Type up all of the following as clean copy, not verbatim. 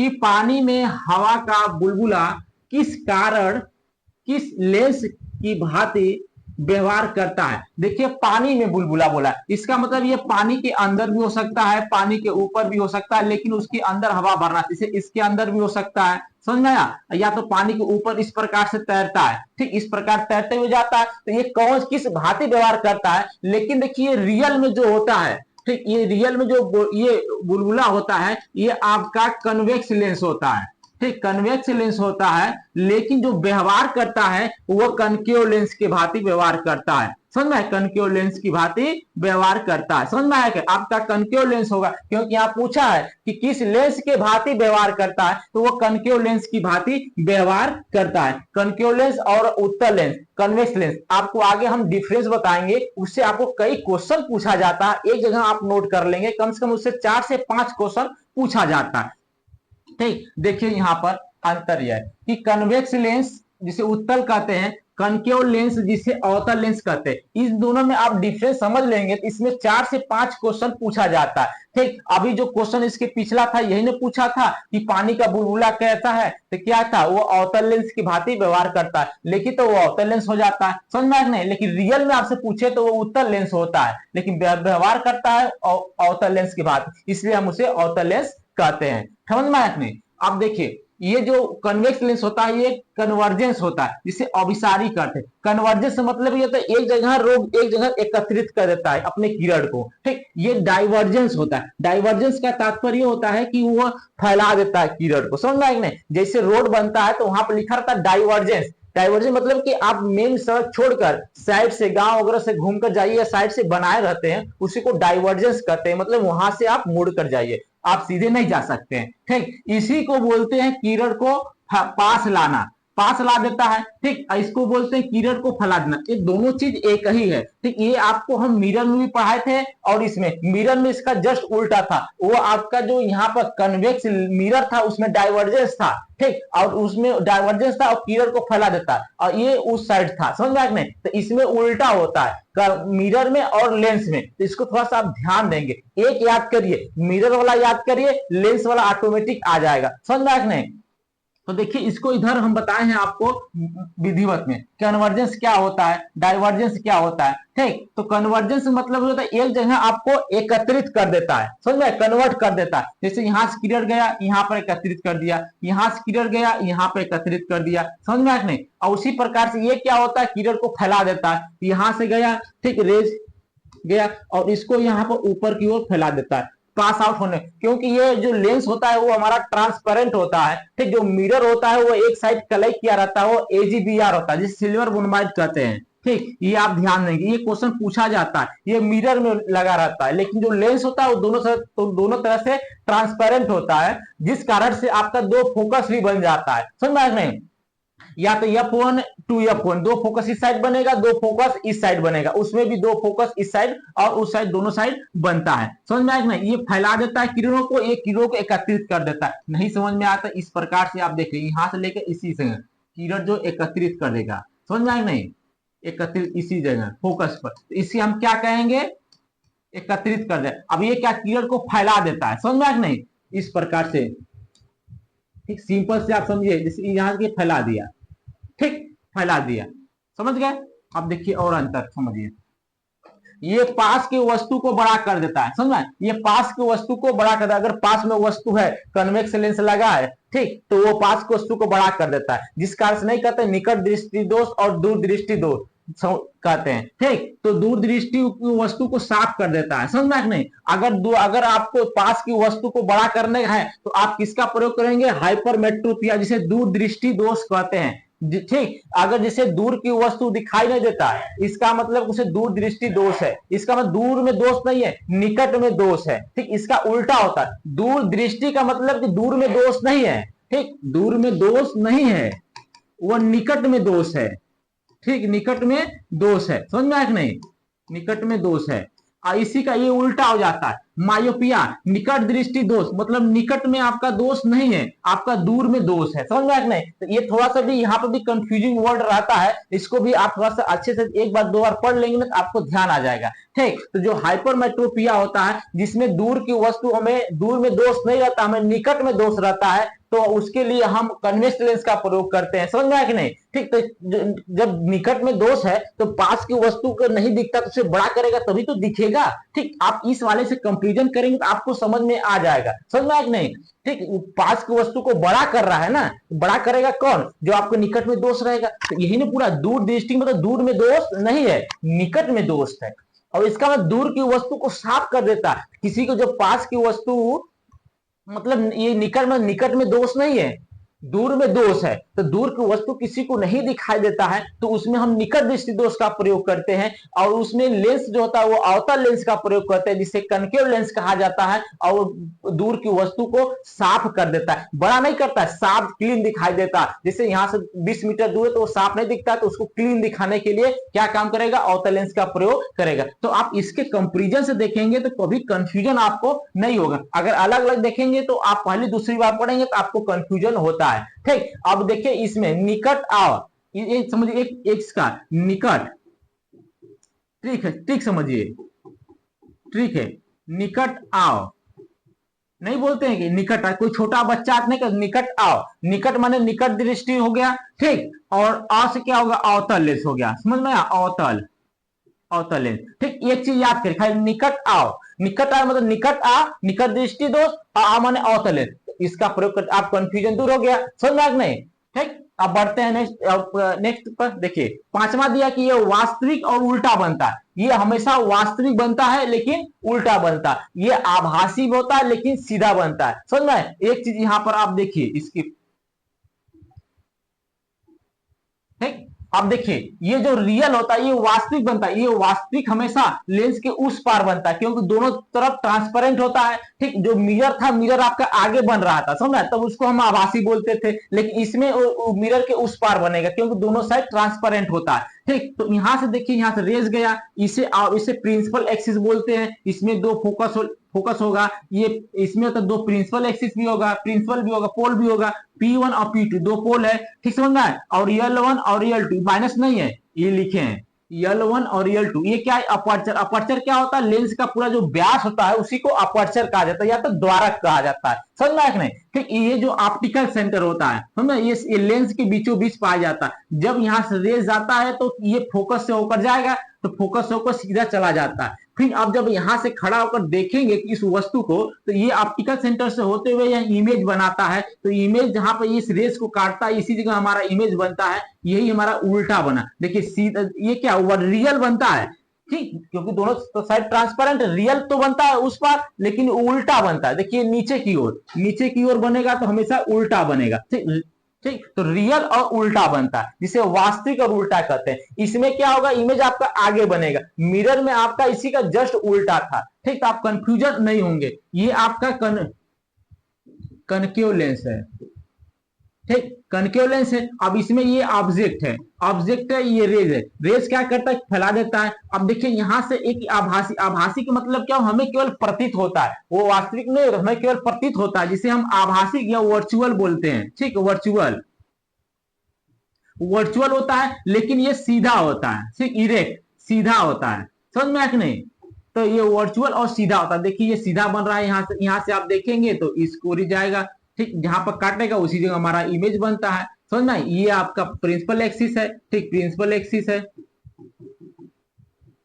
कि पानी में हवा का बुलबुला किस कारण किस लेंस की भांति व्यवहार करता है। देखिए पानी में बुलबुला बोला, इसका मतलब ये पानी के अंदर भी हो सकता है, पानी के ऊपर भी हो सकता है, लेकिन उसके अंदर हवा भरना, इसे इसके अंदर भी हो सकता है, समझ में आया। या तो पानी के ऊपर इस प्रकार से तैरता है, ठीक इस प्रकार तैरते हुए जाता है, तो ये कौन किस भांति व्यवहार करता है। लेकिन देखिए रियल में जो होता है, ठीक ये रियल में जो ये बुलबुला होता है, ये आपका कन्वेक्स लेंस होता है, ठीक कन्वेक्स लेंस होता है, लेकिन जो व्यवहार करता है वो कनकेव लेंस की भांति व्यवहार करता है। समझ में, कनकेव लेंस की भांति व्यवहार करता है। समझ में आया कि आपका कनकेव लेंस होगा, क्योंकि यहाँ पूछा है कि किस लेंस के भांति व्यवहार करता है, तो वो कनकेव लेंस की भांति व्यवहार करता है। कनकेव लेंस और उत्तल लेंस, कन्वेक्स लेंस, आपको आगे हम डिफरेंस बताएंगे, उससे आपको कई क्वेश्चन पूछा जाता है। एक जगह आप नोट कर लेंगे, कम से कम उससे 4 से 5 क्वेश्चन पूछा जाता है। ठीक, देखिए यहां पर अंतर यह है कि कन्वेक्स लेंस जिसे उत्तल कहते हैं, कनकेव लेंस जिसे अवतल लेंस कहते हैं। इस दोनों में आप डिफरेंस समझ लेंगे तो इसमें 4 से 5 क्वेश्चन पूछा जाता है। ठीक, अभी जो क्वेश्चन इसके पिछला था यही ने पूछा था कि पानी का बुलबुला कैसा है, तो क्या था, वो अवतल लेंस की भांति व्यवहार करता है, लेकिन तो वो अवतल लेंस हो जाता है। समझ में नहीं, लेकिन रियल में आपसे पूछे तो वो उत्तल लेंस होता है, लेकिन व्यवहार करता है अवतल लेंस की भांति, इसलिए हम उसे अवतल लेंस कहते हैं। समझ में आया नहीं। अब देखिए ये जो कन्वेक्स लेंस होता है ये कन्वर्जेंस होता है, जिसे अभिसारी करते हैं। कन्वर्जेंस मतलब ये होता है एक जगह रोग एक जगह एकत्रित कर देता है अपने किरण को। ठीक, ये डाइवर्जेंस होता है। डाइवर्जेंस का तात्पर्य होता है कि वो फैला देता है किरण को। समझ में आया नहीं। जैसे रोड बनता है तो वहां पर लिखा रहता है डाइवर्जेंस। डाइवर्जेंस मतलब कि आप मेन सड़क छोड़कर साइड से गांव वगैरह से घूमकर जाइए या साइड से बनाए रहते हैं, उसी को डाइवर्जेंस कहते हैं। मतलब वहां से आप मुड़ कर जाइए, आप सीधे नहीं जा सकते हैं। ठीक, इसी को बोलते हैं किरण को पास लाना, पास ला देता है। ठीक, इसको बोलते हैं किरण को फैला देना। ये दोनों चीज एक ही है। ठीक, ये आपको हम मिरर में भी पढ़ाए थे, और इसमें मिरर में इसका जस्ट उल्टा था। वो आपका जो यहाँ पर कन्वेक्स मिरर था उसमें डाइवर्जेंस था। ठीक, और उसमें डाइवर्जेंस था और किरण को फैला देता है, और ये उस साइड था। समझ में आया नहीं। तो इसमें उल्टा होता है मिरर में और लेंस में, तो इसको थोड़ा सा आप ध्यान देंगे। एक याद करिए, मिरर वाला याद करिए, लेंस वाला ऑटोमेटिक आ जाएगा। समझ में आया नहीं। तो देखिए इसको इधर हम बताए हैं आपको विधिवत में, कन्वर्जेंस क्या होता है, डाइवर्जेंस क्या होता है। ठीक, तो कन्वर्जेंस मतलब होता है एक जगह आपको एकत्रित कर देता है। समझ में, कन्वर्ट कर देता है। जैसे यहां से किरण गया यहां पर एकत्रित कर दिया, यहां से किरण गया यहां पर एकत्रित कर दिया। समझ में आया नहीं। और उसी प्रकार से ये क्या होता है, किरण को फैला देता है। यहां से गया, ठीक रेज गया, और इसको यहाँ पर ऊपर की ओर फैला देता है पास आउट होने, क्योंकि ये जो लेंस होता है वो हमारा ट्रांसपेरेंट होता है। ठीक, जो मिरर होता है वो एक साइड कलेक्ट किया रहता है, वो एजीबीआर होता है, जिसे सिल्वर बोनामाइड कहते हैं। ठीक, ये आप ध्यान देंगे, ये क्वेश्चन पूछा जाता है। ये मिरर में लगा रहता है, लेकिन जो लेंस होता है वो दोनों तरह से ट्रांसपेरेंट होता है, जिस कारण से आपका दो फोकस भी बन जाता है। समझ में नहीं, या तो F1 टू F1, दो फोकस इस साइड बनेगा, दो फोकस इस साइड बनेगा, उसमें भी दो फोकस इस साइड और उस साइड, दोनों साइड बनता है। समझ में आया नहीं। ये फैला देता है किरणों को, ये किरणों को एकत्रित कर देता है। नहीं समझ में आता, इस प्रकार से आप देखिए यहां से लेकर इसी से किरण जो एकत्रित कर देगा। समझ में आया नहीं, एकत्रित इसी जगह फोकस पर, तो इसे हम क्या कहेंगे, एकत्रित कर दे। अब ये क्या, किरण को फैला देता है। समझ में आया नहीं, इस प्रकार से। ठीक, सिंपल से आप समझिए, जैसे यहां से फैला दिया, ठीक फैला दिया, समझ गए। अब देखिए और अंतर समझिए, ये पास की वस्तु को बड़ा कर देता है। समझ में, ये पास की वस्तु को बड़ा कर देता है। अगर पास में वस्तु है, कन्वेक्स लेंस लगा है, ठीक, तो वो पास की वस्तु को बड़ा कर देता है, जिस कारण से नहीं कहते निकट दृष्टि दोष और दूर दृष्टि दोष कहते हैं। ठीक, तो दूर दृष्टि वस्तु को साफ कर देता है। समझ में नहीं। अगर आपको पास की वस्तु को बड़ा करने है तो आप किसका प्रयोग करेंगे, हाइपरमेट्रोपिया, जिसे दूर दृष्टि दोष कहते हैं। ठीक, अगर जिसे दूर की वस्तु दिखाई नहीं देता है, इसका मतलब उसे दूर दृष्टि दोष है। इसका मतलब दूर में दोष नहीं है, निकट में दोष है। ठीक, इसका उल्टा होता है, दूर दृष्टि का मतलब कि दूर में दोष नहीं है। ठीक, दूर में दोष नहीं है, वो निकट में दोष है। ठीक, निकट में दोष है। समझ में आया कि नहीं, निकट में दोष है। इसी का ये उल्टा हो जाता है, मायोपिया निकट दृष्टि दोष, मतलब निकट में आपका दोष नहीं है, आपका दूर में दोष है। समझ में आया कि नहीं? तो ये थोड़ा सा भी यहाँ पर भी कंफ्यूजिंग वर्ड रहता है, इसको भी आप थोड़ा सा अच्छे से एक बार दो बार पढ़ लेंगे ना तो आपको ध्यान आ जाएगा। ठीक, तो जो हाइपरमेट्रोपिया होता है जिसमें दूर की वस्तु हमें दूर में दोष नहीं रहता, हमें निकट में दोष रहता है, तो उसके लिए हम कन्वेक्स लेंस का प्रयोग करते हैं। समझ में आया कि नहीं? ठीक, तो जब निकट में दोष है तो पास की वस्तु को नहीं दिखता तो उसे बड़ा करेगा तभी तो दिखेगा। ठीक, आप इस वाले से कंपेरिजन करेंगे तो आपको समझ में आ जाएगा। समझ में आया कि नहीं? ठीक, पास की वस्तु को बड़ा कर रहा है ना, बड़ा करेगा कौन? जो आपके निकट में दोष रहेगा। तो यही ना पूरा दूर दृष्टि मतलब दूर में दोष नहीं है, निकट में दोष है। और इसका मतलब दूर की वस्तु को साफ कर देता है। किसी को जब पास की वस्तु मतलब ये निकट में दोष नहीं है, दूर में दोष है, तो दूर की वस्तु किसी को नहीं दिखाई देता है तो उसमें हम निकट दृष्टि दोष का प्रयोग करते हैं। और उसमें लेंस जो होता है वो अवतल लेंस का प्रयोग करते हैं जिसे कनकेव लेंस कहा जाता है। और दूर की वस्तु को साफ कर देता है, बड़ा नहीं करता है, साफ क्लीन दिखाई देता है। जैसे यहां से 20 मीटर दूर है तो वो साफ नहीं दिखता है, तो उसको क्लीन दिखाने के लिए क्या काम करेगा? अवतल लेंस का प्रयोग करेगा। तो आप इसके कंपेरिजन से देखेंगे तो कभी कंफ्यूजन आपको नहीं होगा। अगर अलग अलग देखेंगे तो आप पहली दूसरी बार पढ़ेंगे तो आपको कंफ्यूजन होता है। ठीक, अब देखिए इसमें निकट आओ, ये समझिए एक इसका निकट, ठीक है, ठीक समझिए, ठीक है, निकट आओ नहीं बोलते हैं कि निकट आ, कोई छोटा बच्चा नहीं कर निकट आओ, निकट माने निकट दृष्टि हो गया। ठीक, और आ से क्या होगा? अवतल लेंस हो गया। समझ में आया? अवतल, अवतल लेंस। ठीक, एक चीज याद करिए खाली, निकट आओ, निकट आओ मतलब निकट आ, निकट दृष्टि दोष, आ माने अवतल लेंस, इसका प्रयोग कर आप कंफ्यूजन दूर हो गया। समझ में आ नहीं? ठीक, अब बढ़ते हैं नेक्स्ट पर। देखिए पांचवा दिया कि ये वास्तविक और उल्टा बनता है। ये हमेशा वास्तविक बनता है लेकिन उल्टा बनता है, ये आभासी होता है लेकिन सीधा बनता है। समझ में? एक चीज यहां पर आप देखिए इसकी, ठीक, अब देखिए ये जो रियल होता है ये वास्तविक बनता है, ये वास्तविक हमेशा लेंस के उस पार बनता है क्योंकि दोनों तरफ ट्रांसपेरेंट होता है। ठीक, जो मिरर था, मिरर आपका आगे बन रहा था, समझ, तब उसको हम आभासी बोलते थे, लेकिन इसमें मिरर के उस पार बनेगा क्योंकि दोनों साइड ट्रांसपेरेंट होता है। ठीक, तो यहां से देखिए, यहां से रेज गया, इसे प्रिंसिपल एक्सिस बोलते हैं। इसमें दो फोकस होगा, ये इसमें तो दो प्रिंसिपल एक्सिस भी होगा, प्रिंसिपल भी होगा, पोल भी होगा। P1 और P2 दो पोल है, ठीक समझ में? और L1 और L2 माइनस नहीं है, ये लिखे हैं L1 और L2। ये क्या है? अपर्चर। अपर्चर क्या होता है? लेंस का पूरा जो व्यास होता है उसी को अपर्चर कहा जाता है या तो द्वारक कहा जाता है। समझ में? नहीं? ठीक, ये जो ऑप्टिकल सेंटर होता है, समझ, ये लेंस के बीचों बीच पाया जाता है। जब यहां से रेज आता है तो ये फोकस से होकर जाएगा, तो फोकस से होकर सीधा चला जाता है। फिर अब जब यहां से खड़ा होकर देखेंगे कि इस वस्तु को, तो ये ऑप्टिकल सेंटर से होते हुए यह इमेज बनाता है। तो इमेज जहां पर इस रेस को काटता है इसी जगह हमारा इमेज बनता है, यही हमारा उल्टा बना। देखिए सीधा ये क्या हुआ? रियल बनता है। ठीक, क्योंकि दोनों तो साइड ट्रांसपेरेंट, रियल तो बनता है उस पर लेकिन उल्टा बनता है। देखिए नीचे की ओर बनेगा तो हमेशा उल्टा बनेगा। ठीक, ठीक, तो रियल और उल्टा बनता है जिसे वास्तविक और उल्टा कहते हैं। इसमें क्या होगा? इमेज आपका आगे बनेगा, मिरर में आपका इसी का जस्ट उल्टा था। ठीक, तो आप कंफ्यूजन नहीं होंगे। ये आपका कनकेव लेंस है। ठीक, कनकेव लेंस है। अब इसमें ये ऑब्जेक्ट है, ये रेज है। रेज क्या करता है? फैला देता है। अब देखिए यहां से एक आभासी, आभासी का मतलब क्या? हमें केवल प्रतीत होता है, वो वास्तविक नहीं, हमें केवल प्रतीत होता है, जिसे हम आभासी या वर्चुअल बोलते हैं। ठीक, वर्चुअल होता है लेकिन ये सीधा होता है। ठीक, इरेक्ट, सीधा होता है। समझ में आया कि नहीं? तो ये वर्चुअल और सीधा होता है। देखिए ये सीधा बन रहा है, यहां से आप देखेंगे तो इसको जाएगा। ठीक, जहां पर काटेगा उसी जगह हमारा इमेज बनता है। समझ में? ये आपका प्रिंसिपल एक्सिस है। ठीक, प्रिंसिपल एक्सिस है।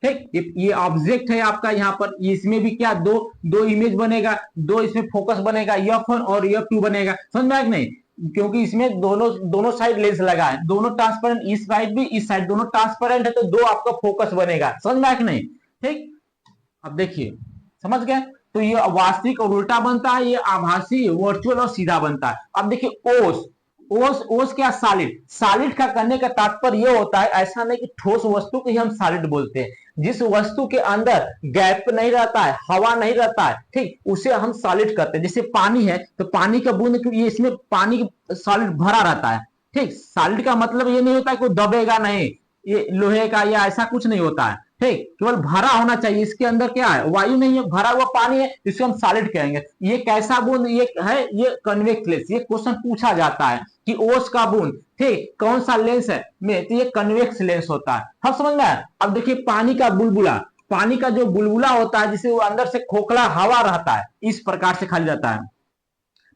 ठीक, ये ऑब्जेक्ट है आपका यहाँ पर। इसमें भी क्या? दो इमेज बनेगा, दो इसमें फोकस बनेगा, F1 और F2 बनेगा। समझ में आया कि नहीं? क्योंकि इसमें दोनों साइड लेंस लगा है, दोनों ट्रांसपेरेंट, इस साइड भी इस साइड दोनों ट्रांसपेरेंट है, तो दो आपका फोकस बनेगा। समझ में आया कि नहीं? ठीक, अब देखिए, समझ गए? तो ये वास्तविक और उल्टा बनता है, ये आभासी, वर्चुअल और सीधा बनता है। अब देखिए ओस क्या? सॉलिड का करने का तात्पर्य ये होता है, ऐसा नहीं कि ठोस वस्तु को ही हम सॉलिड बोलते हैं। जिस वस्तु के अंदर गैप नहीं रहता है, हवा नहीं रहता है, ठीक, उसे हम सॉलिड कहते हैं। जैसे पानी है तो पानी का बूंद, ये इसमें पानी सॉलिड भरा रहता है। ठीक, सॉलिड का मतलब ये नहीं होता है कोई दबेगा नहीं, ये लोहे का या ऐसा कुछ नहीं होता है। ठीक, केवल भरा होना चाहिए, इसके अंदर क्या है, वायु नहीं है, भरा हुआ पानी है, इसको हम सॉलिड कहेंगे। ये कैसा बूंद ये है, ये कन्वेक्स लेंस। ये क्वेश्चन पूछा जाता है कि ओस का बूंद, ठीक, कौन सा लेंस है में, तो ये कन्वेक्स लेंस होता है। हम समझ में आया। अब देखिए पानी का बुलबुला, पानी का जो बुलबुला होता है जिसे वो अंदर से खोखला हवा रहता है, इस प्रकार से खाली रहता है,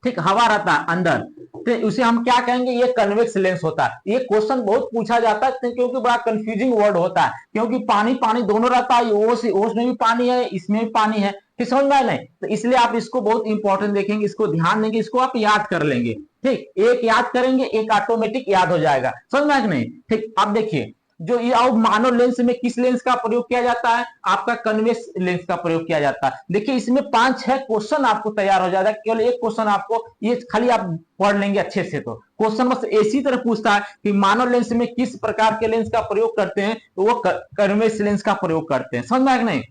ठीक, हवा रहता है अंदर, तो उसे हम क्या कहेंगे, ये कन्वेक्स लेंस होता है। ये क्वेश्चन बहुत पूछा जाता है क्योंकि बड़ा कंफ्यूजिंग वर्ड होता है, क्योंकि पानी पानी दोनों रहता है, ओस में भी पानी है, इसमें भी पानी है, फिर समझ में आया नहीं, तो इसलिए आप इसको बहुत इंपॉर्टेंट देखेंगे, इसको ध्यान देंगे, इसको आप याद कर लेंगे। ठीक, एक याद करेंगे, एक ऑटोमेटिक याद हो जाएगा। समझ में आया कि नहीं। ठीक, अब देखिए जो ये अब मानो लेंस में किस लेंस का प्रयोग किया जाता है, आपका कन्वेक्स लेंस का प्रयोग किया जाता है। देखिए इसमें 5-6 क्वेश्चन आपको तैयार हो जाएगा, केवल एक क्वेश्चन आपको ये खाली आप पढ़ लेंगे अच्छे से, तो क्वेश्चन बस इसी तरह पूछता है कि मानो लेंस में किस प्रकार के लेंस का प्रयोग करते हैं, तो वो कन्वेक्स लेंस का प्रयोग करते हैं। समझ में आया कि नहीं।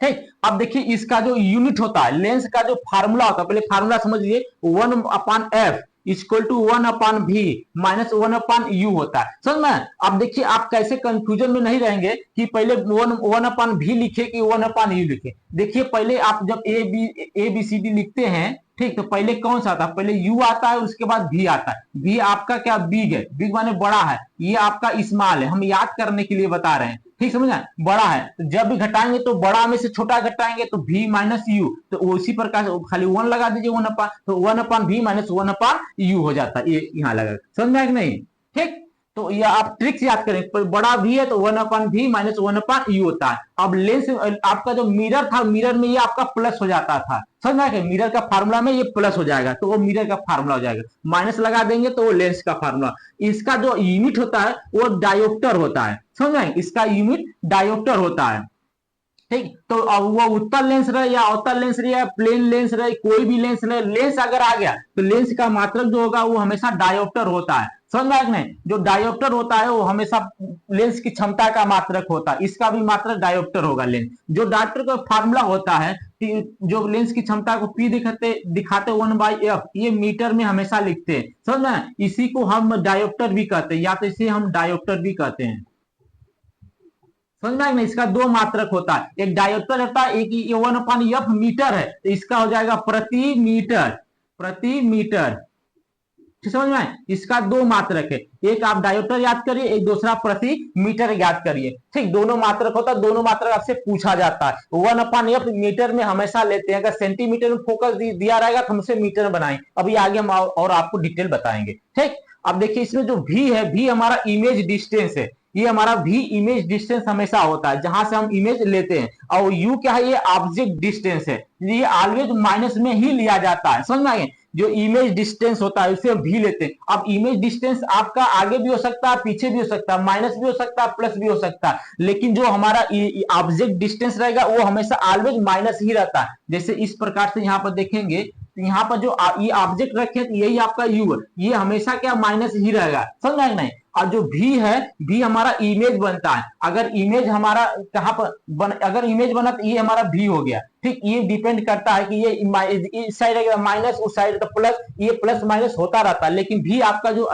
ठीक, अब देखिए इसका जो यूनिट होता है, लेंस का जो फार्मूला होता है, पहले फार्मूला समझिए, 1/f equal to 1/v minus 1/u होता है। समझ में। अब देखिए आप कैसे कंफ्यूजन में नहीं रहेंगे कि पहले 1/v लिखे कि 1/u लिखे। देखिए पहले आप जब ए बी सी डी लिखते हैं, ठीक, तो पहले कौन सा आता है, पहले u आता है, उसके बाद v आता है। v आपका क्या, बिग है, बिग माने बड़ा है, ये आपका स्मॉल है, हम याद करने के लिए बता रहे हैं। ठीक, समझ आए, बड़ा है, तो जब भी घटाएंगे तो बड़ा में से छोटा घटाएंगे तो v माइनस यू, तो उसी प्रकार से खाली 1 लगा दीजिए, 1/, तो 1/v माइनस 1/u हो जाता है, ये यहाँ लगा। समझ में आया कि नहीं। ठीक, तो ये आप ट्रिक्स याद करें, बड़ा v है तो 1/v माइनस 1/u होता है। अब लेंस आपका जो मिरर था, मिरर में ये आपका प्लस हो जाता था। समझ में आया, मिरर का फार्मूला में ये प्लस हो जाएगा, तो वो मिरर का फार्मूला हो जाएगा, माइनस लगा देंगे तो वो लेंस का फार्मूला। इसका जो यूनिट होता है वो डायोप्टर होता है। समझ में, इसका यूनिट डायोप्टर होता है। ठीक, तो अब वो उत्तल लेंस रहे या अवतल लेंस रहे या प्लेन लेंस रहे, कोई भी लेंस रहे, लेंस अगर आ गया तो लेंस का मात्रक जो होगा वो हमेशा डायोप्टर होता है। समझ में आया कि नहीं। जो डायोप्टर होता है वो हमेशा लेंस की क्षमता का मात्रक होता है, इसका भी मात्रक डायोप्टर होगा लेंस। जो डायोप्टर का फार्मूला होता है कि जो लेंस की क्षमता को पी दिखाते 1/f, ये मीटर में हमेशा लिखते हैं। समझ में, इसी को हम डायोप्टर भी कहते हैं, या तो इसे हम डायोप्टर भी कहते हैं। समझ में आया नहीं। इसका दो मात्रक होता है, एक डायोप्टर होता है, एक 1/f मीटर है, तो इसका हो जाएगा प्रति मीटर, प्रति मीटर। ठीक, समझ में आए, इसका दो मात्रक है, एक आप डायोप्टर याद करिए, एक दूसरा प्रति मीटर याद करिए। ठीक, दोनों मात्रक होता है, दोनों मात्रक आपसे पूछा जाता है। 1/f मीटर में हमेशा लेते हैं, अगर सेंटीमीटर में फोकस दिया रहेगा तो हमसे मीटर में बनाएंगे, अभी आगे हम और आपको डिटेल बताएंगे। ठीक, अब देखिए इसमें जो v है, v हमारा इमेज डिस्टेंस है, ये हमारा v इमेज डिस्टेंस हमेशा होता है जहां से हम इमेज लेते हैं, और u क्या है, ये ऑब्जेक्ट डिस्टेंस है, ये ऑलवेज माइनस में ही लिया जाता है। समझ में आए, जो इमेज डिस्टेंस होता है उसे हम भी लेते हैं। अब इमेज डिस्टेंस आपका आगे भी हो सकता है, पीछे भी हो सकता है, माइनस भी हो सकता है, प्लस भी हो सकता है, लेकिन जो हमारा ऑब्जेक्ट डिस्टेंस रहेगा वो हमेशा ऑलवेज माइनस ही रहता है। जैसे इस प्रकार से यहाँ पर देखेंगे, तो यहाँ पर जो ये ऑब्जेक्ट रखे यही आपका यू है, ये हमेशा क्या माइनस ही रहेगा। समझ में नहीं। और जो भी है, भी हमारा इमेज बनता है, अगर इमेज हमारा कहां पर अगर इमेज बना तो ये हमारा भी हो गया। ठीक, ये डिपेंड करता है कि ये इस साइड माइनस, उस साइड प्लस, ये प्लस माइनस होता रहता है, लेकिन भी आपका जो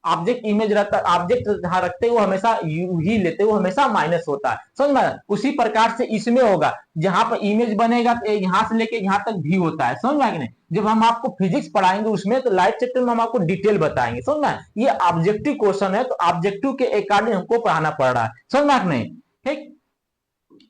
ऑब्जेक्ट इमेज रहता है, ऑब्जेक्ट जहां रखते हैं वो हमेशा यू ही लेते हैं, वो हमेशा माइनस होता है। समझ में, उसी प्रकार से इसमें होगा, जहां पर इमेज बनेगा तो यहां से लेके यहां तक भी होता है। समझ में कि नहीं। जब हम आपको फिजिक्स पढ़ाएंगे उसमें, तो लाइफ चैप्टर में हम आपको डिटेल बताएंगे। समझ में, ये ऑब्जेक्टिव क्वेश्चन है, तो ऑब्जेक्टिव के अकॉर्डिंग हमको पढ़ाना पड़ रहा है। समझ में कि नहीं। ठीक,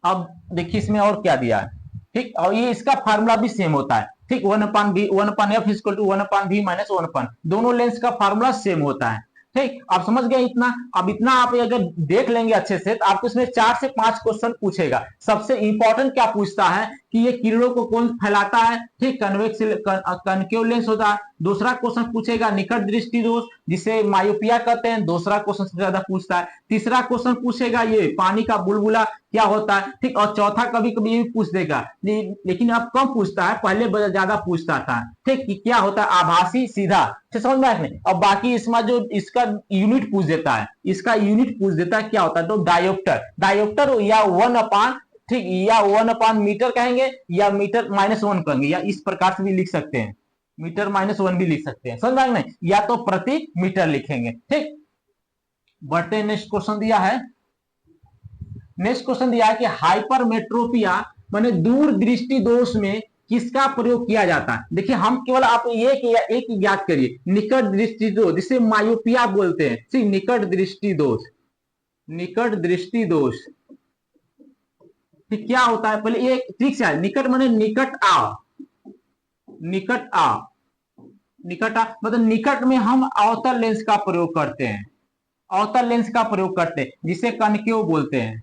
अब देखिए इसमें और क्या दिया है। ठीक, और ये इसका फार्मूला भी सेम होता है। ठीक, 1/f equal to 1/v minus 1/, दोनों लेंस का फार्मूला सेम होता है। ठीक, आप समझ गए इतना। अब इतना आप अगर देख लेंगे अच्छे से, तो आपको इसमें 4 से 5 क्वेश्चन पूछेगा। सबसे इंपॉर्टेंट क्या पूछता है कि ये किरणों को कौन फैलाता है। ठीक, कन्वेक्स कनकेव लेंस होता है। दूसरा क्वेश्चन पूछेगा निकट दृष्टि दोष, जिसे मायोपिया कहते हैं, दूसरा क्वेश्चन सबसे ज्यादा पूछता है। तीसरा क्वेश्चन पूछेगा ये पानी का बुलबुला क्या होता है। ठीक, और चौथा कभी कभी ये भी पूछ देगा, लेकिन अब कम पूछता है, पहले ज्यादा पूछता था। ठीक, कि क्या होता है आभासी सीधा। समझ में नहीं। और बाकी इसमें जो इसका यूनिट पूछ देता है, इसका यूनिट पूछ देता है क्या होता है, तो डायोप्टर, डायोप्टर या 1/, ठीक, या 1/, मीटर कहेंगे या मीटर माइनस 1 कहेंगे, या इस प्रकार से भी लिख सकते हैं, मीटर माइनस 1 भी लिख सकते हैं। समझ में नहीं, या तो प्रति मीटर लिखेंगे। ठीक, बढ़ते नेक्स्ट क्वेश्चन दिया है, नेक्स्ट क्वेश्चन दिया है कि हाइपरमेट्रोपिया माने दूर दृष्टि दोष में किसका प्रयोग किया जाता है। देखिए हम केवल आप एक याद करिए, निकट दृष्टि दोष जिसे मायोपिया बोलते हैं, ठीक, निकट दृष्टि दोष, निकट दृष्टि दोष, ठीक, क्या होता है पहले ये ठीक से, निकट माने निकट आओ, निकट आओ, निकट आ मतलब निकट में हम अवतल लेंस का प्रयोग करते हैं, अवतल लेंस का प्रयोग करते हैं जिसे कनकेव बोलते हैं,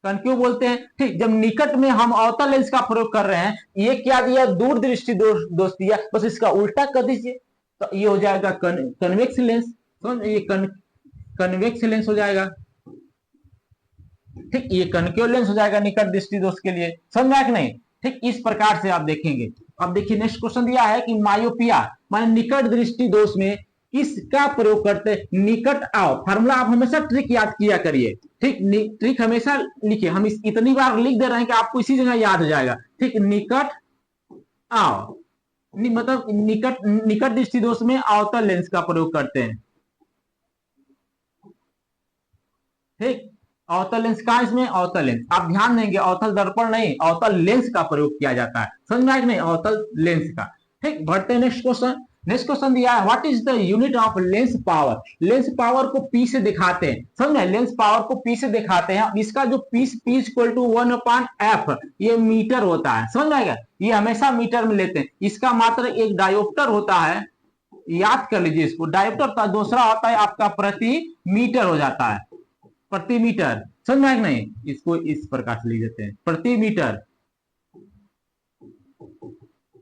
कनकेव बोलते हैं, ठीक। जब निकट में हम अवतल लेंस का प्रयोग कर रहे हैं, ये क्या दिया, दूर दृष्टि दोष दिया, बस इसका उल्टा कर दीजिए तो ये हो जाएगा कन्वेक्स लेंस, समझ, ये कन्वेक्स लेंस हो जाएगा, ठीक, ये कनकेव लेंस हो जाएगा निकट दृष्टि दोष के लिए, समझ में आया कि नहीं, ठीक। इस प्रकार से आप देखेंगे। अब देखिए नेक्स्ट क्वेश्चन दिया है कि मायोपिया माने निकट दृष्टि दोष में किसका प्रयोग करते हैं, निकट आओ, फार्मूला आप हमेशा ट्रिक याद किया करिए, ठीक, ट्रिक हमेशा लिखिए, हम इतनी बार लिख दे रहे हैं कि आपको इसी जगह याद हो जाएगा, ठीक, निकट आओ, मतलब निकट दृष्टि दोष में अवतल लेंस का प्रयोग करते हैं, ठीक। अवतल लेंस का, इसमें अवतल लेंस आप ध्यान देंगे, अवतल दर्पण नहीं, अवतल लेंस का प्रयोग किया जाता है, समझ में आया कि नहीं, अवतल लेंस का, ठीक। बढ़ते हैं नेक्स्ट क्वेश्चन। नेक्स्ट क्वेश्चन दिया है what is the unit of lens power, lens power को पी से दिखाते हैं, समझ में, लेंस पावर को पी से दिखाते हैं, इसका जो पी इक्वल टू 1/f ये मीटर होता है, समझ में आएगा, ये हमेशा मीटर में लेते हैं, इसका मात्र एक डायोप्टर होता है, याद कर लीजिए इसको, डायोप्टर का दूसरा होता है आपका प्रति मीटर हो जाता है, प्रति मीटर, समझ में आया कि नहीं, इसको इस प्रकार से लिख देते हैं प्रति मीटर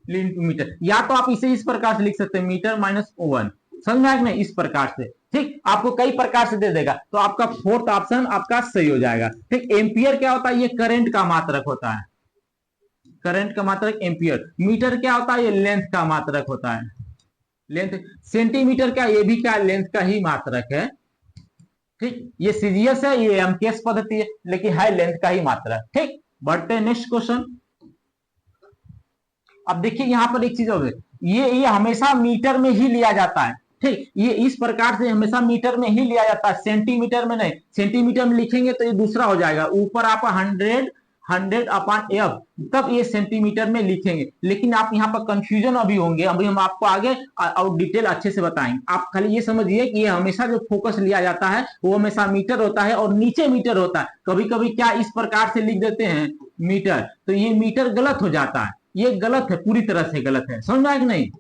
मीटर, या तो आप इसे इस प्रकार से लिख सकते हैं मीटर माइनस 1, समझ में आया कि नहीं, इस प्रकार से, ठीक। आपको कई प्रकार से दे देगा तो आपका फोर्थ ऑप्शन आपका सही हो जाएगा, ठीक। एम्पियर क्या होता है, ये करंट का मात्रक होता है, करंट का मात्रक एम्पियर, मीटर क्या होता है, ये लेंथ का मात्रक होता है, लेंथ, सेंटीमीटर क्या, ये भी क्या लेंथ का ही मात्रक है, ठीक। ये सीजीएस है, ये एमकेएस पद्धति है, लेकिन है लेंथ का ही मात्रक, ठीक। बढ़ते हैं नेक्स्ट क्वेश्चन। अब देखिए यहां पर एक चीज और, ये हमेशा मीटर में ही लिया जाता है, ठीक, ये इस प्रकार से हमेशा मीटर में ही लिया जाता है, सेंटीमीटर में नहीं, सेंटीमीटर में लिखेंगे तो ये दूसरा हो जाएगा, ऊपर आप 100/f तब ये सेंटीमीटर में लिखेंगे, लेकिन आप यहाँ पर कंफ्यूजन अभी होंगे, अभी हम आपको आगे और डिटेल अच्छे से बताएंगे, आप खाली ये समझिए कि ये हमेशा जो फोकस लिया जाता है वो हमेशा मीटर होता है और नीचे मीटर होता है, कभी कभी क्या इस प्रकार से लिख देते हैं मीटर, तो ये मीटर गलत हो जाता है, ये गलत है, पूरी तरह से गलत है, समझ में आया कि नहीं,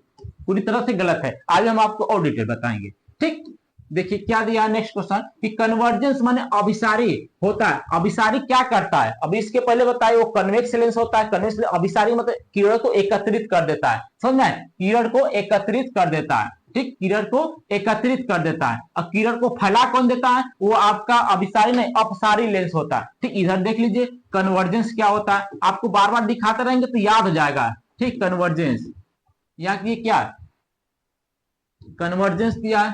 पूरी तरह से गलत है, आज हम आपको और डिटेल बताएंगे, ठीक। देखिए क्या दिया नेक्स्ट क्वेश्चन कि कन्वर्जेंस माने अभिसारी होता है, अभिसारी क्या करता है, अभी इसके पहले बताए वो कन्वेक्स लेंस होता है, कन्वेक्स अभिसारी मतलब किरण को एकत्रित कर देता है, समझ में, किरण को एकत्रित कर देता है, ठीक, किरण को एकत्रित कर देता है, और किरण को फैला कौन देता है, वो आपका अभिसारी नहीं अपसारी लेंस होता है, ठीक। इधर देख लीजिए कन्वर्जेंस क्या होता है, आपको बार बार दिखाते रहेंगे तो याद हो जाएगा, ठीक। कन्वर्जेंस यहाँ की क्या कन्वर्जेंस किया,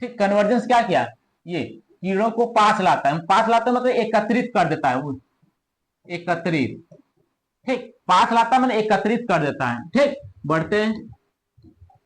ठीक, कन्वर्जेंस क्या किया, ये किरणों को पास लाता है, पास लाता है मतलब एकत्रित कर देता है, एकत्रित, ठीक, पास लाता है मतलब एकत्रित कर देता है, ठीक। बढ़ते हैं,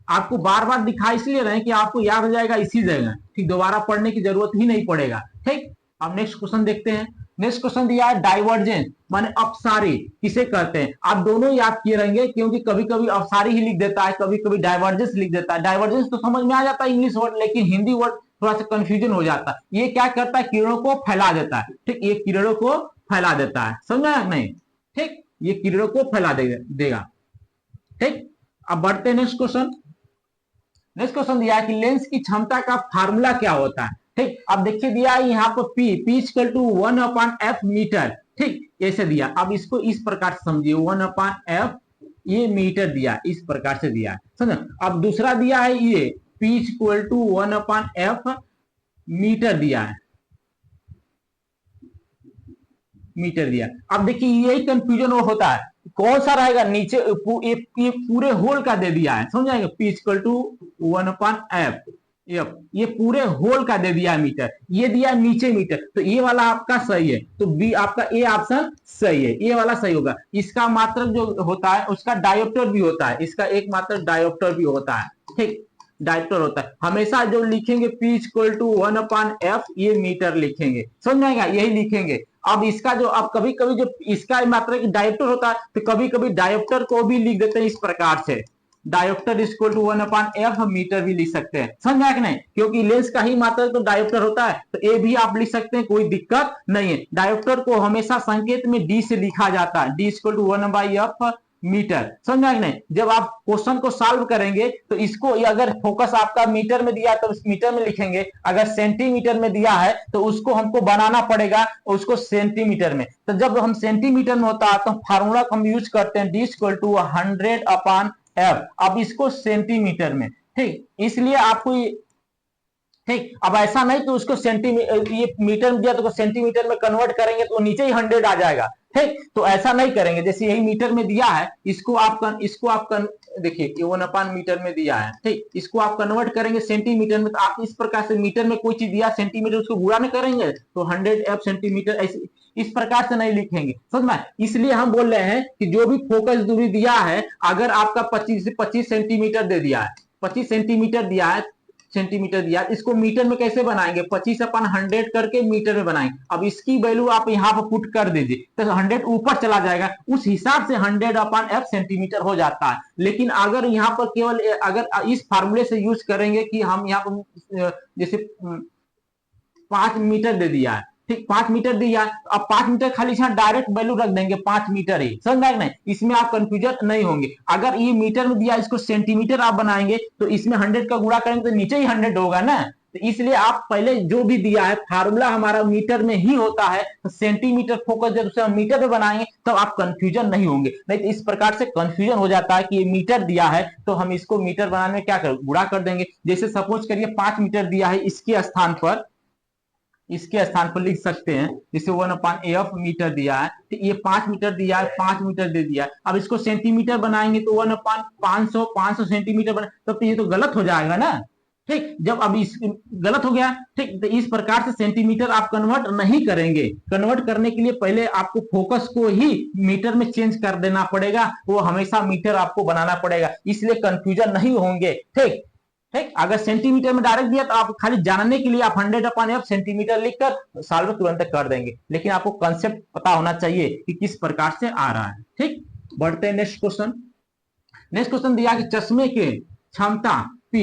आपको बार बार दिखाई इसलिए रहे कि आपको याद हो जाएगा इसी जगह, ठीक, दोबारा पढ़ने की जरूरत ही नहीं पड़ेगा, ठीक। अब नेक्स्ट क्वेश्चन देखते हैं। नेक्स्ट क्वेश्चन दिया है डाइवर्जेंस माने अपसारी किसे कहते हैं, आप दोनों याद किए रहेंगे क्योंकि कभी कभी अपसारी ही लिख देता है, कभी कभी डाइवर्जेंस लिख देता है, डाइवर्जेंस तो समझ में आ जाता है इंग्लिश वर्ड, लेकिन हिंदी वर्ड थोड़ा सा कंफ्यूजन हो जाता है, ये क्या करता है किरणों को फैला देता है, ठीक, ये किरणों को फैला देता है, समझा नहीं, ठीक, ये किरणों को फैला देगा, ठीक। अब बढ़ते हैं नेक्स्ट क्वेश्चन। नेक्स्ट क्वेश्चन दिया है कि लेंस की क्षमता का फार्मूला क्या होता है, ठीक। अब देखिए दिया है यहाँ पर P equal to 1/f metre, ठीक, ऐसे दिया, अब इसको इस प्रकार से समझिए 1/f ये मीटर दिया, इस प्रकार से दिया, समझो। अब दूसरा दिया है ये P equal to 1/f metre दिया है, मीटर दिया। अब देखिए यही कंफ्यूजन होता है, कौन सा रहेगा नीचे, ये पूरे होल का दे दिया है, समझाएंगे पी इक्वल टू 1/f, ये पूरे होल का दे दिया है मीटर, ये दिया नीचे मीटर, तो ये वाला आपका सही है, तो बी आपका ए ऑप्शन सही है, ये वाला सही होगा। इसका मात्रक जो होता है उसका डायोप्टर भी होता है, इसका एक मात्रक डायोप्टर भी होता है, ठीक। डायोप्टर होता है। हमेशा जो लिखेंगे P इक्वल टू 1/f, ये मीटर लिखेंगे, समझ में आएगा, यही लिखेंगे। अब इसका जो अब कभी कभी जो इसका मात्रा डायोप्टर होता है तो कभी कभी डायोप्टर को भी लिख देते हैं इस प्रकार से, dioptre equal to 1/f metre भी लिख सकते हैं, समझ में आया कि नहीं, क्योंकि लेंस का ही मात्रा तो डायोप्टर होता है, तो ए भी आप लिख सकते हैं, कोई दिक्कत नहीं है। डायोप्टर को हमेशा संकेत में डी से लिखा जाता है, D equal to 1/f metre, समझ में आया कि नहीं। जब आप क्वेश्चन को सॉल्व करेंगे तो इसको अगर फोकस आपका मीटर में दिया है तो उस मीटर में लिखेंगे, अगर सेंटीमीटर में दिया है तो उसको हमको बनाना पड़ेगा उसको सेंटीमीटर में। तो जब हम सेंटीमीटर में होता है तो फार्मूला हम यूज करते हैं डी इक्वल टू 100/f, अब इसको सेंटीमीटर में, ठीक, इसलिए आपको ठीक। अब ऐसा नहीं तो उसको सेंटीमीटर, ये मीटर में दिया तो सेंटीमीटर में कन्वर्ट करेंगे तो नीचे ही 100 आ जाएगा, ठीक, तो ऐसा नहीं करेंगे। जैसे यही मीटर में दिया है, इसको आप देखिए ये 1/मीटर में दिया है, ठीक, इसको आप कन्वर्ट करेंगे सेंटीमीटर में, तो आप इस प्रकार से मीटर में कोई चीज दिया सेंटीमीटर, उसको गुणा नहीं करेंगे तो 100f सेंटीमीटर, ऐसे इस प्रकार से नहीं लिखेंगे, समझ में। इसलिए हम बोल रहे हैं कि जो भी फोकस दूरी दिया है, अगर आपका 25 सेंटीमीटर दे दिया है, 25 सेंटीमीटर दिया है, सेंटीमीटर दिया, इसको मीटर में कैसे बनाएंगे, 25/100 करके मीटर में बनाएंगे। अब इसकी वैल्यू आप यहाँ पर पुट कर दीजिए तो 100 ऊपर चला जाएगा, उस हिसाब से 100/f सेंटीमीटर हो जाता है। लेकिन अगर यहाँ पर केवल अगर इस फार्मूले से यूज करेंगे कि हम यहाँ पर जैसे 5 मीटर दे दिया है, ठीक, 5 मीटर दिया, अब 5 मीटर खाली यहाँ डायरेक्ट वैल्यू रख देंगे 5 मीटर ही, समझ में नहीं, इसमें आप कंफ्यूजन नहीं होंगे। अगर ये मीटर में दिया इसको सेंटीमीटर आप बनाएंगे तो इसमें 100 का गुणा करेंगे तो नीचे ही 100 होगा ना, तो इसलिए आप पहले जो भी दिया है फार्मूला हमारा मीटर में ही होता है, तो सेंटीमीटर फोकस जब उसे हम मीटर में बनाएंगे तो आप कंफ्यूजन नहीं होंगे। नहीं तो इस प्रकार से कंफ्यूजन हो जाता है कि ये मीटर दिया है तो हम इसको मीटर बनाने में क्या कर गुणा कर देंगे। जैसे सपोज करिए 5 मीटर दिया है, इसके स्थान पर लिख सकते हैं जैसे 1/f मीटर दिया है, तो ये 5 मीटर दिया है, 5 मीटर दे दिया है। अब इसको सेंटीमीटर बनाएंगे तो 1/500 सेंटीमीटर बना, तो ये तो गलत हो जाएगा ना, ठीक, जब अब इस गलत हो गया, ठीक, तो इस प्रकार से सेंटीमीटर आप कन्वर्ट नहीं करेंगे। कन्वर्ट करने के लिए पहले आपको फोकस को ही मीटर में चेंज कर देना पड़ेगा, वो हमेशा मीटर आपको बनाना पड़ेगा, इसलिए कंफ्यूजन नहीं होंगे, ठीक, ठीक। अगर सेंटीमीटर में डायरेक्ट दिया तो आप खाली जानने के लिए आप 100/f सेंटीमीटर लिखकर सॉल्व तुरंत कर देंगे, लेकिन आपको कंसेप्ट पता होना चाहिए कि किस प्रकार से आ रहा है, ठीक। बढ़ते हैं नेक्स्ट क्वेश्चन। नेक्स्ट क्वेश्चन दिया कि चश्मे की क्षमता P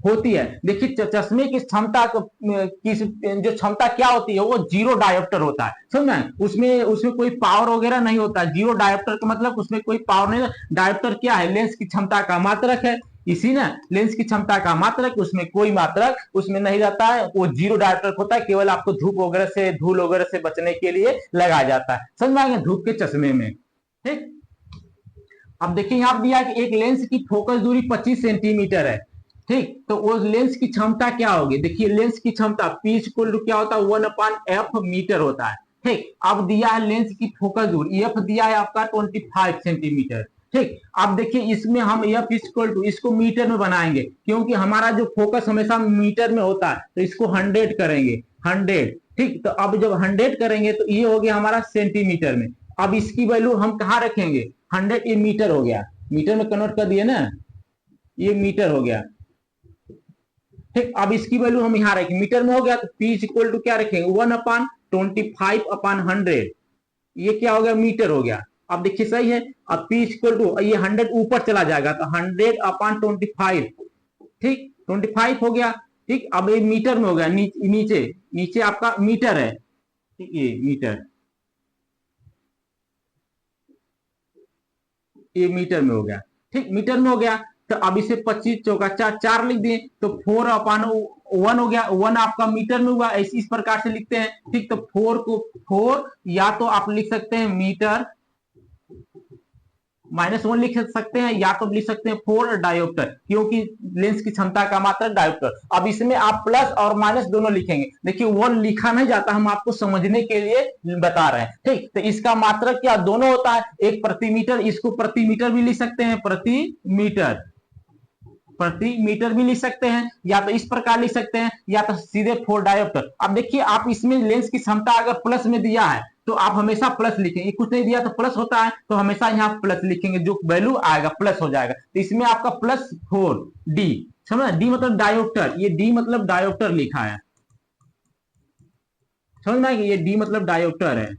होती है। देखिए चश्मे की क्षमता की जो क्षमता क्या होती है वो जीरो डायोप्टर होता है, समझ में, उसमें कोई पावर वगैरह नहीं होता। जीरो डायोप्टर का मतलब उसमें कोई पावर नहीं। डायोप्टर क्या है, लेंस की क्षमता का मात्रक है, इसी ना लेंस की क्षमता का मात्रक, उसमें कोई मात्रक उसमें नहीं रहता है, वो जीरो डायोप्टर होता है, केवल आपको धूप वगैरह से धूल वगैरह से बचने के लिए लगाया जाता है, समझ में आएगा, धूप के चश्मे में, ठीक। अब देखिए यहाँ दिया कि एक लेंस की फोकस दूरी 25 सेंटीमीटर है, ठीक, तो वो लेंस की क्षमता क्या होगी। देखिए लेंस की क्षमता P इक्वल टू क्या होता है 1/f मीटर होता है, ठीक। अब दिया है लेंस की फोकस दूरी, f दिया है आपका 25 सेंटीमीटर, ठीक। अब देखिए इसमें हम f इक्वल टू इसको मीटर में बनाएंगे, क्योंकि हमारा जो फोकस हमेशा मीटर में होता है, तो इसको 100 करेंगे, 100, ठीक। तो अब जब 100 करेंगे तो ये हो गया हमारा सेंटीमीटर में। अब इसकी वैल्यू हम कहाँ रखेंगे, 100, ये मीटर हो गया, मीटर में कन्वर्ट कर दिए ना, ये मीटर हो गया, ठीक। अब इसकी वैल्यू हम यहाँ रखेंगे, मीटर में हो गया तो P इक्वल टू क्या रखेंगे 1/25/100, ये क्या हो गया, मीटर हो गया। अब देखिए सही है, अब P इक्वल टू ये 100 ऊपर चला जाएगा तो 100/25, ठीक, 25 हो गया, ठीक। अब ये मीटर में हो गया, नीचे नीचे आपका मीटर है, ठीक, ये मीटर में हो गया, ठीक, मीटर में हो गया। तो अब इसे 25 चौका 4 लिख दिए तो 4/1 हो गया, 1 आपका मीटर में हुआ, इस प्रकार से लिखते हैं, ठीक। तो 4 या तो आप लिख सकते हैं मीटर -1 लिख सकते हैं, या तो लिख सकते हैं 4 डायोप्टर, क्योंकि लेंस की क्षमता का मात्रक डायोप्टर। अब इसमें आप प्लस और माइनस दोनों लिखेंगे, देखिए 1 लिखा नहीं जाता, हम आपको समझने के लिए बता रहे हैं, ठीक। तो इसका मात्रक क्या दोनों होता है, एक प्रति मीटर, इसको प्रति मीटर भी लिख सकते हैं, प्रति मीटर भी लिख सकते हैं, या तो इस प्रकार लिख सकते हैं, या तो सीधे 4 डायोप्टर। अब देखिए आप इसमें लेंस की क्षमता अगर प्लस में दिया है तो आप हमेशा प्लस लिखेंगे, कुछ नहीं दिया तो प्लस होता है तो हमेशा यहाँ प्लस लिखेंगे, जो वैल्यू आएगा प्लस हो जाएगा। तो इसमें आपका +4D समझ, डी मतलब डायोप्टर, ये डी मतलब डायोप्टर लिखा है, समझ में, ये डी मतलब डायोप्टर है,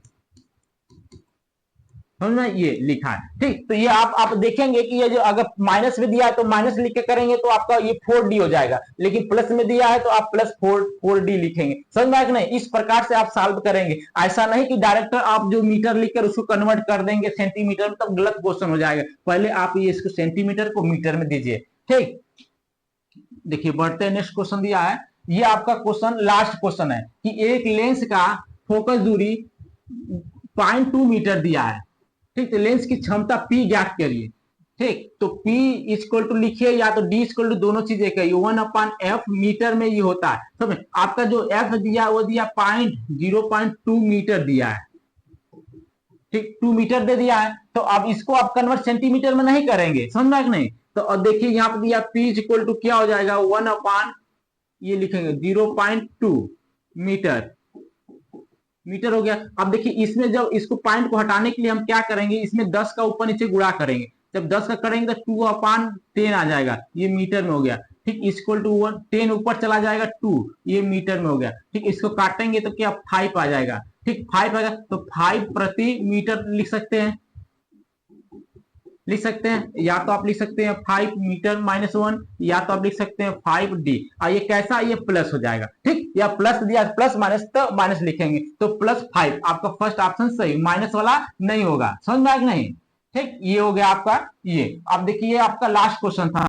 समझ में, ये लिखा है। ठीक, तो ये आप देखेंगे कि ये जो अगर माइनस में दिया है तो माइनस लिख के करेंगे तो आपका ये 4D हो जाएगा, लेकिन प्लस में दिया है तो आप प्लस 4D लिखेंगे। समझ में आया कि नहीं? इस प्रकार से आप सॉल्व करेंगे, ऐसा नहीं कि डायरेक्ट आप जो मीटर लिखकर उसको कन्वर्ट कर देंगे सेंटीमीटर में, तब गलत क्वेश्चन हो जाएगा। पहले आप ये इसको सेंटीमीटर को मीटर में दीजिए। ठीक, देखिए बढ़ते हैं, नेक्स्ट क्वेश्चन दिया है, ये आपका क्वेश्चन लास्ट क्वेश्चन है कि एक लेंस का फोकस दूरी 0.2 मीटर दिया है। ठीक, तो लेंस की क्षमता P ज्ञात करिए। ठीक, तो P इक्वल टू लिखिए, या तो D इक्वल टू, दोनों चीजें कहिए, 1/f मीटर में ये होता है। समझ, आपका जो F दिया वो दिया 0.2 मीटर दिया है। ठीक, 2 मीटर दे दिया है, तो अब इसको आप कन्वर्ट सेंटीमीटर में नहीं करेंगे, समझ में कि नहीं? तो अब देखिए यहाँ पे दिया P इक्वल टू क्या हो जाएगा, 1/, ये लिखेंगे 0.2 मीटर, मीटर हो गया। अब देखिए इसमें जब इसको पॉइंट को हटाने के लिए हम क्या करेंगे, इसमें 10 का ऊपर नीचे गुणा करेंगे, जब 10 का करेंगे तो 2/10 आ जाएगा, ये मीटर में हो गया। ठीक, इक्वल टू 10 ऊपर चला जाएगा 2, ये मीटर में हो गया। ठीक, इसको काटेंगे तो क्या 5 आ जाएगा। ठीक, 5 आएगा तो 5 प्रति मीटर लिख सकते हैं, लिख सकते हैं, या तो आप लिख सकते हैं 5 मीटर माइनस 1, या तो आप लिख सकते हैं 5D। ये कैसा, ये प्लस हो जाएगा। ठीक, या प्लस दिया प्लस माइनस तो माइनस लिखेंगे, तो +5 आपका फर्स्ट ऑप्शन सही, माइनस वाला नहीं होगा। समझ में आया कि नहीं? ठीक, ये हो गया आपका। ये आप देखिए आपका लास्ट क्वेश्चन था।